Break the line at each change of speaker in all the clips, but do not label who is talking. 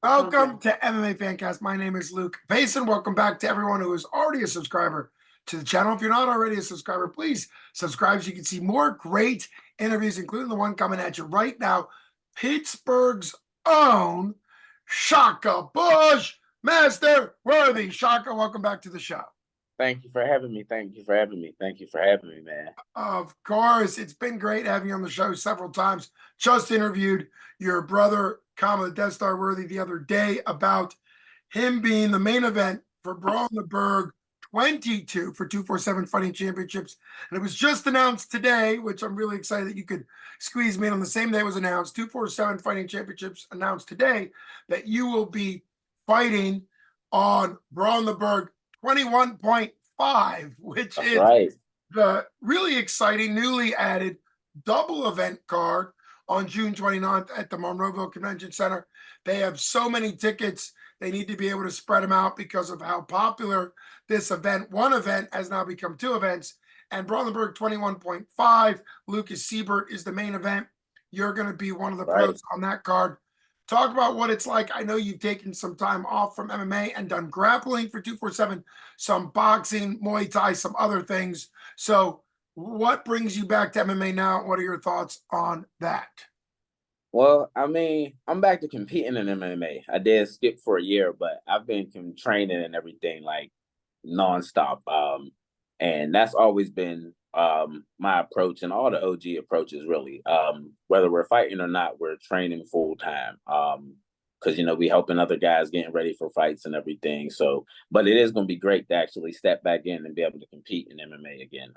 Welcome to MMA Fancast. My name is Luke Payson. Welcome back to everyone who is already a subscriber to the channel. If you're not already a subscriber, please subscribe so you can see more great interviews, including the one coming at you right now. Pittsburgh's own Chaka Bushmaster Worthy. Chaka, welcome back to the show.
Thank you for having me. Thank you for having me. Thank you for having me, man.
Of course. It's been great having you on the show several times. Just interviewed your brother, the Death Star Worthy, the other day about him being the main event for Brawl in the Burgh 22 for 247 Fighting Championships. And it was just announced today, which I'm really excited that you could squeeze me in on the same day it was announced. 247 Fighting Championships announced today that you will be fighting on Brawl in the Burgh 21.5, which
That's
is
right.
the really exciting newly added double event card on June 29th at the Monroeville Convention Center. They have so many tickets. They need to be able to spread them out because of how popular this event, one event, has now become two events. And Brawl in the Burgh 21.5, Lucas Siebert is the main event. You're going to be one of the pros on that card. Talk about what it's like. I know you've taken some time off from MMA and done grappling for 247, some boxing, Muay Thai, some other things. So what brings you back to MMA now? What are your thoughts on that?
Well, I mean, I'm back to competing in MMA. I did skip for a year, but I've been training and everything like nonstop. And that's always been my approach and all the OG approaches really. Whether we're fighting or not, we're training full time. Because we helping other guys getting ready for fights and everything. So, but it is going to be great to actually step back in and be able to compete in MMA again.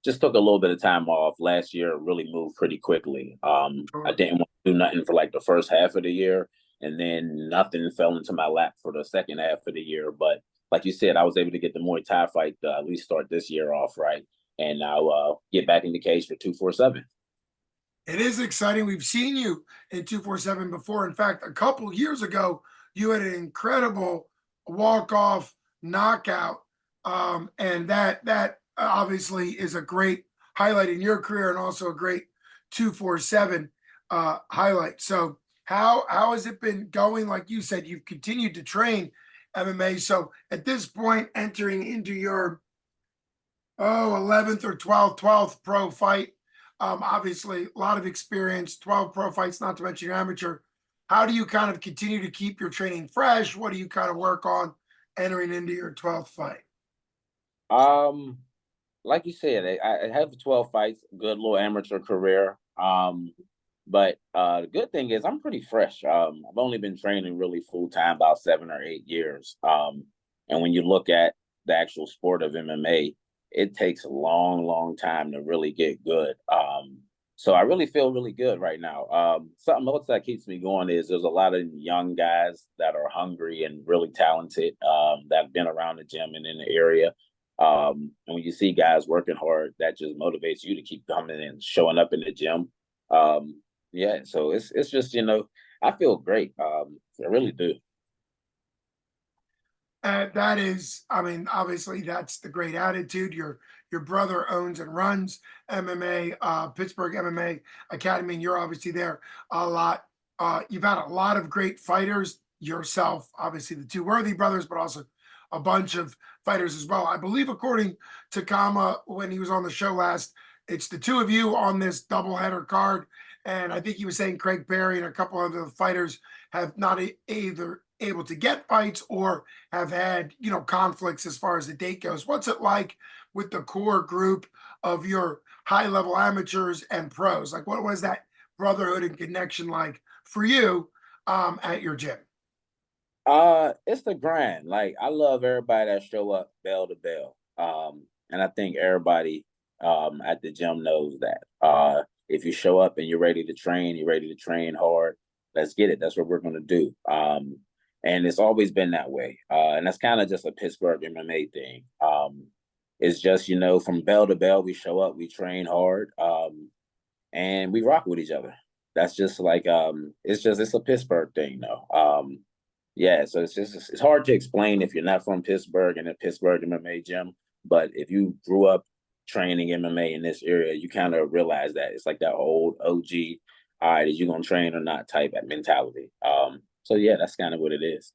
Just took a little bit of time off last year. Really moved pretty quickly. I didn't want to do nothing for like the first half of the year, and then nothing fell into my lap for the second half of the year. But like you said, I was able to get the Muay Thai fight to at least start this year off right, and now get back in the cage for 247.
It is exciting. We've seen you in 247 before. In fact, a couple years ago, you had an incredible walk-off knockout. And that obviously is a great highlight in your career and also a great 247 highlight. So how has it been going? Like you said, you've continued to train MMA. So at this point, entering into your 11th or 12th pro fight, obviously a lot of experience, 12 pro fights, not to mention your amateur. How do you kind of continue to keep your training fresh? What do you kind of work on entering into your 12th fight?
Like you said, I have 12 fights, good little amateur career. But the good thing is I'm pretty fresh. I've only been training really full time about 7 or 8 years. And when you look at the actual sport of MMA, it takes a long time to really get good. So I really feel really good right now. Something else that keeps me going is there's a lot of young guys that are hungry and really talented that have been around the gym and in the area. And when you see guys working hard, that just motivates you to keep coming and showing up in the gym. Yeah, so it's just, I feel great. I really do.
That is, I mean, obviously that's the great attitude. Your brother owns and runs MMA, Pittsburgh MMA Academy, and you're obviously there a lot. You've had a lot of great fighters yourself, obviously the two Worthy brothers, but also a bunch of fighters as well. I believe, according to Kama, when he was on the show last, it's the two of you on this doubleheader card. And I think he was saying Craig Perry and a couple of the fighters have not either able to get fights or have had, conflicts as far as the date goes. What's it like with the core group of your high-level amateurs and pros? Like, what was that brotherhood and connection like for you at your gym?
It's the grind. Like I love everybody that show up bell to bell. And I think everybody at the gym knows that. If you show up and you're ready to train hard, let's get it. That's what we're gonna do. And it's always been that way. And that's kind of just a Pittsburgh MMA thing. It's just, from bell to bell, we show up, we train hard, and we rock with each other. That's just like it's a Pittsburgh thing though. Yeah, so it's hard to explain if you're not from Pittsburgh and a Pittsburgh MMA gym. But if you grew up training MMA in this area, you kind of realize that it's like that old OG, all right, is you gonna train or not type of mentality. So yeah, that's kind of what it is.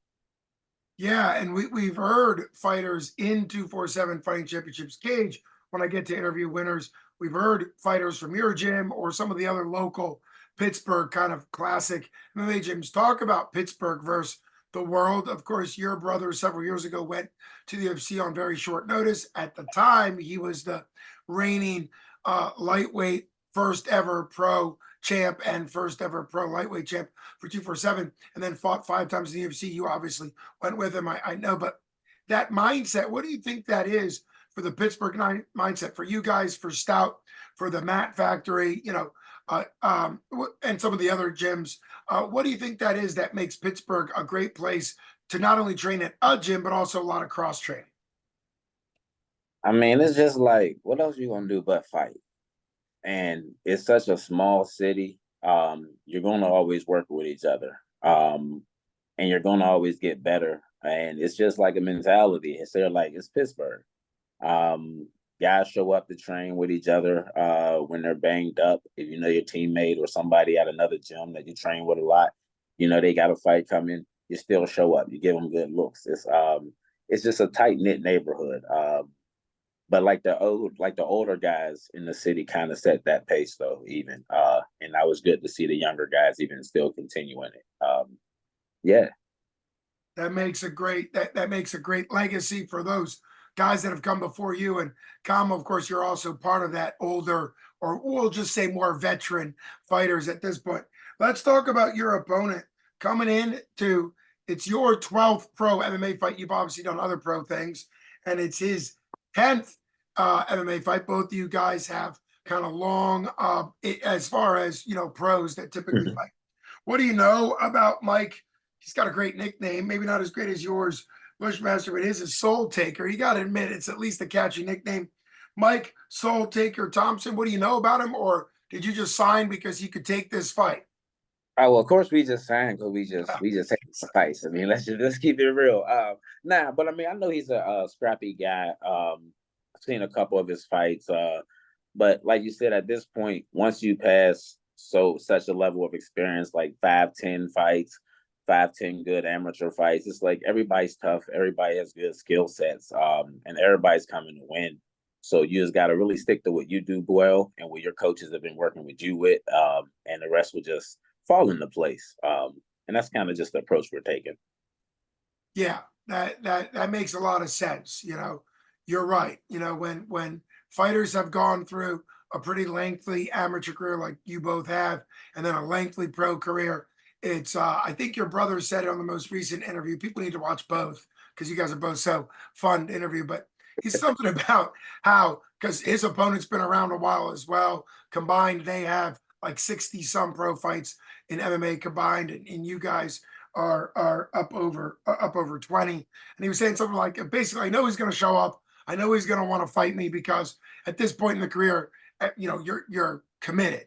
Yeah, and we've heard fighters in 247 Fighting Championships Cage. When I get to interview winners, we've heard fighters from your gym or some of the other local Pittsburgh kind of classic MMA gyms talk about Pittsburgh versus the world. Of course, your brother several years ago went to the UFC on very short notice. At the time, he was the reigning lightweight first ever pro champ and first ever pro lightweight champ for 247, and then fought 5 times in the UFC. You obviously went with him, I know, but that mindset, what do you think that is for the Pittsburgh mindset, for you guys, for Stout, for the Mat Factory, and some of the other gyms? What do you think that is that makes Pittsburgh a great place to not only train at a gym, but also a lot of cross training?
I mean, it's just like, what else you gonna do but fight? And it's such a small city. You're gonna always work with each other. And you're gonna always get better. And it's just like a mentality. It's there like it's Pittsburgh. Guys show up to train with each other when they're banged up. If you know your teammate or somebody at another gym that you train with a lot, you know they got a fight coming. You still show up. You give them good looks. It's just a tight knit neighborhood. But like the older guys in the city kind of set that pace though, even. And that was good to see the younger guys even still continuing it. Yeah.
That makes a great that makes a great legacy for those guys that have come before you. And Kama, of course, you're also part of that older, or we'll just say more veteran fighters at this point. Let's talk about your opponent coming in to, it's your 12th pro MMA fight. You've obviously done other pro things, and it's his 10th MMA fight. Both of you guys have kind of long, as far as, pros that typically fight. What do you know about Mike? He's got a great nickname, maybe not as great as yours, Bushmaster, but his is Soul Taker. You got to admit, it's at least a catchy nickname. Mike Soul Taker Thompson, what do you know about him? Or did you just sign because he could take this fight?
Oh, well, of course we just signed because we just take the fights. I mean, let's keep it real. Nah, but I mean, I know he's a scrappy guy. I've seen a couple of his fights. But like you said, at this point, once you pass such a level of experience, like 5-10 fights, 5-10 good amateur fights, it's like everybody's tough, everybody has good skill sets, and everybody's coming to win. So you just got to really stick to what you do well and what your coaches have been working with you with, and the rest will just fall into place. And that's kind of just the approach we're taking.
Yeah, that makes a lot of sense. You're right. When fighters have gone through a pretty lengthy amateur career like you both have, and then a lengthy pro career, it's I think your brother said it on the most recent interview. People need to watch both because you guys are both so fun to interview. But he's something about how, because his opponent's been around a while as well. Combined, they have like 60 some pro fights in MMA combined, and you guys are up over 20. And he was saying something like, basically, I know he's going to show up. I know he's going to want to fight me because at this point in the career, you're committed.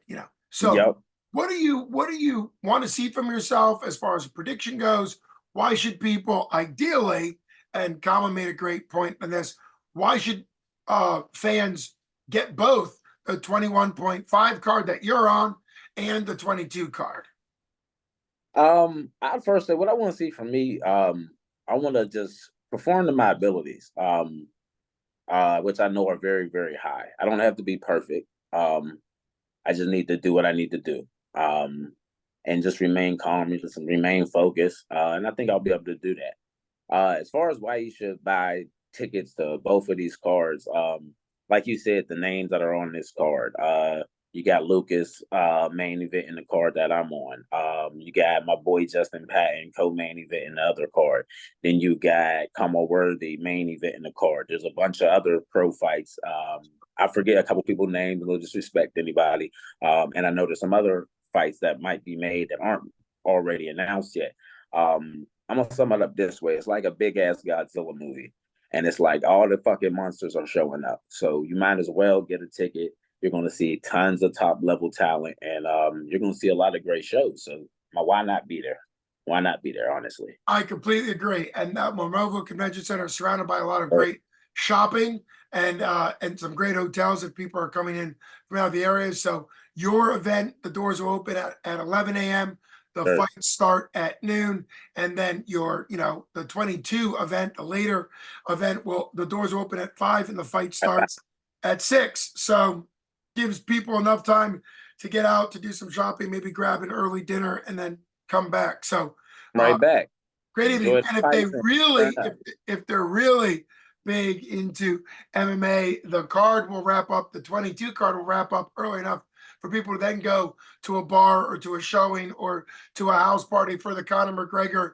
So
Yep.
what do you want to see from yourself as far as a prediction goes? Why should people ideally, and Kama made a great point on this, why should fans get both the 21.5 card that you're on and the 22 card?
I'd first say what I want to see from me, I want to just perform to my abilities, which I know are very, very high. I don't have to be perfect. I just need to do what I need to do. And just remain calm, and just remain focused. And I think I'll be able to do that. As far as why you should buy tickets to both of these cards, like you said, the names that are on this card, you got Lucas, main event in the card that I'm on. You got my boy Justin Patton, co-main event in the other card. Then you got Chaka Worthy, main event in the card. There's a bunch of other pro fights. I forget a couple people's names, no disrespect anybody. And I know there's some other fights that might be made that aren't already announced yet. I'm gonna sum it up this way: it's like a big ass Godzilla movie, and it's like all the fucking monsters are showing up. So you might as well get a ticket. You're going to see tons of top level talent, and you're going to see a lot of great shows. So why not be there? Why not be there, honestly?
I completely agree. And Monroeville Convention Center is surrounded by a lot of great shopping and some great hotels if people are coming in from out of the area. So your event, the doors will open at 11 a.m. the
Sure.
fights start at noon, and then the 22 event, the later event, the doors will open at 5 and the fight starts at 6. So gives people enough time to get out to do some shopping, maybe grab an early dinner, and then come back. So
Right back.
great
Enjoy
evening.
the
And if
fight
they
and
really,
turn up.
if they're really big into MMA, the card will wrap up. The 22 card will wrap up early enough for people to then go to a bar or to a showing or to a house party for the Conor McGregor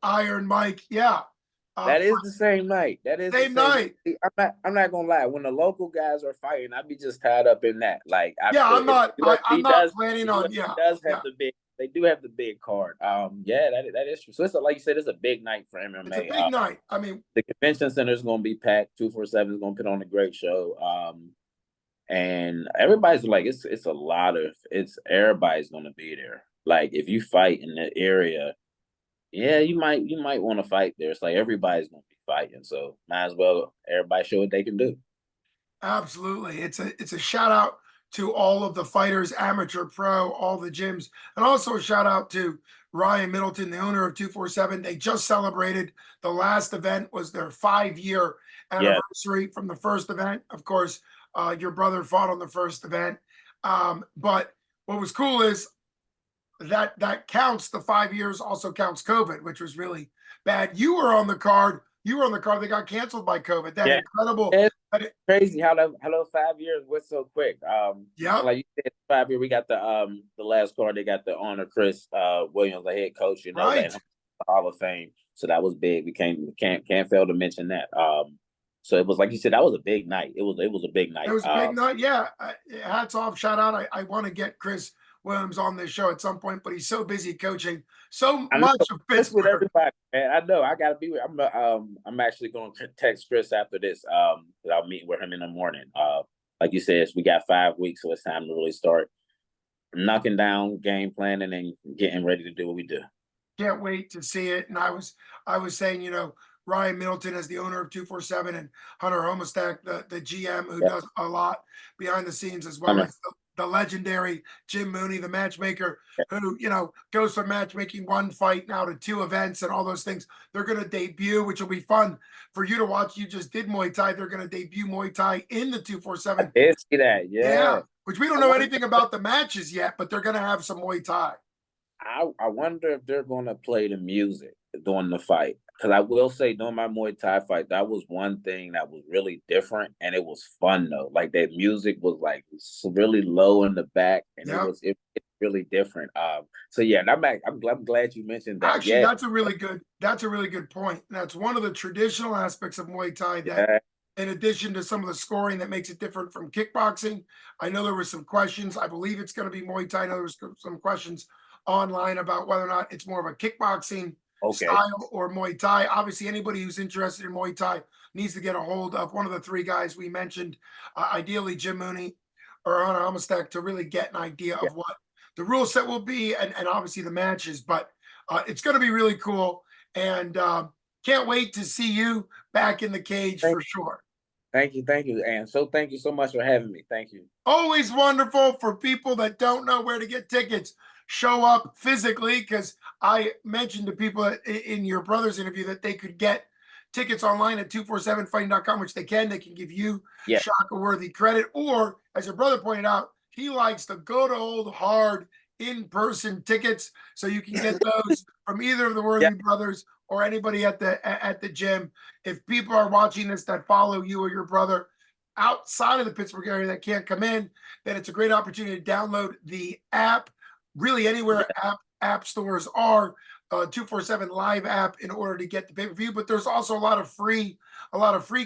Iron Mike. Yeah.
That is the same night. That is
Same
the same
night.
night. I'm not gonna lie. When the local guys are fighting, I'd be just tied up in that. Like
Yeah,
after
I'm not planning
the
on.
UFC
Yeah,
does have
yeah.
the big. They do have the big card. Yeah, that is true. So like you said, it's a big night for MMA.
It's a big night. I mean,
the convention center is gonna be packed. 247 is gonna put on a great show. And everybody's like, it's everybody's gonna be there. Like if you fight in the area, yeah, you might want to fight there. It's like everybody's gonna be fighting, so might as well everybody show what they can do.
absolutely. It's a shout out to all of the fighters, amateur, pro, all the gyms, and also a shout out to Ryan Middleton, the owner of 247. They just celebrated the last event was their 5-year
Yeah,
anniversary from the first event. Of course, your brother fought on the first event. But what was cool is that counts. The 5 years also counts COVID, which was really bad. You were on the card. You were on the card that got canceled by COVID. That
yeah.
incredible.
It's crazy how the 5 years went so quick.
Yeah.
Like you said, 5 years. We got the last card. They got the honor Chris Williams, the head coach. You know,
Right.
that Hall of Fame. So that was big. We can't fail to mention that. So it was like you said, that was a big night. It was a big night.
It was a big night. Yeah. Hats off. Shout out. I want to get Chris Williams on this show at some point, but he's so busy coaching so much of
With
Pittsburgh.
everybody, man. I know. I gotta be with. I'm actually gonna text Chris after this. I'll meet with him in the morning. Like you said, we got 5 weeks, so it's time to really start knocking down game planning and getting ready to do what we do.
Can't wait to see it. And I was saying, Ryan Middleton as the owner of 247 and Hunter Homestack, the GM who does a lot behind the scenes, as well as the legendary Jim Mooney, the matchmaker, who, goes from matchmaking 1 fight now to 2 events and all those things. They're going to debut, which will be fun for you to watch. You just did Muay Thai. They're going to debut Muay Thai in the 247.
I did see that. Yeah.
Which we don't know anything about the matches yet, but they're going to have some Muay Thai.
I wonder if they're going to play the music during the fight. Because I will say, during my Muay Thai fight, that was one thing that was really different, and it was fun though. Like that music was like really low in the back, and it's really different. So yeah, and I'm glad you mentioned that.
Actually, that's a really good point. And that's one of the traditional aspects of Muay Thai that, in addition to some of the scoring that makes it different from kickboxing, I know there were some questions. I believe it's going to be Muay Thai. I know there was some questions online about whether or not it's more of a kickboxing style or Muay Thai. Obviously, anybody who's interested in Muay Thai needs to get a hold of one of the 3 guys we mentioned, ideally Jim Mooney or Hunter Homestack, to really get an idea of what the rule set will be and obviously the matches. But it's going to be really cool, and can't wait to see you back in the cage for sure.
Thank you. And so thank you so much for having me. Thank you.
Always wonderful. For people that don't know where to get tickets, show up physically, because I mentioned to people in your brother's interview that they could get tickets online at 247fighting.com, which they can. They can give you Chaka Worthy credit, or as your brother pointed out, he likes the good old hard in-person tickets, so you can get those from either of the Worthy brothers or anybody at the gym. If people are watching this that follow you or your brother outside of the Pittsburgh area that can't come in, then it's a great opportunity to download the app. Really, anywhere app stores are, 247 live app, in order to get the pay-per-view. But there's also a lot of free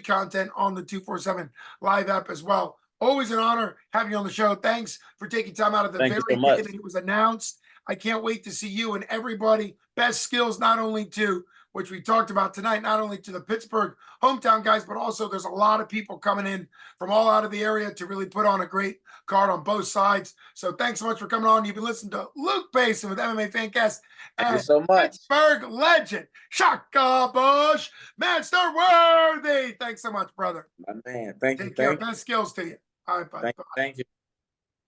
content on the 247 live app as well. Always an honor having you on the show. Thanks for taking time out of the very day that it was announced. I can't wait to see you and everybody. Best skills, not only to, which we talked about tonight, not only to the Pittsburgh hometown guys, but also there's a lot of people coming in from all out of the area to really put on a great card on both sides. So thanks so much for coming on. You've been listening to Luke Payson with MMA Fancast.
Thank you so much.
Pittsburgh legend, Chaka Bushmaster Worthy. Thanks so much, brother.
My man. Thank you.
Take care. Best skills to you. All right, bye.
Thank you.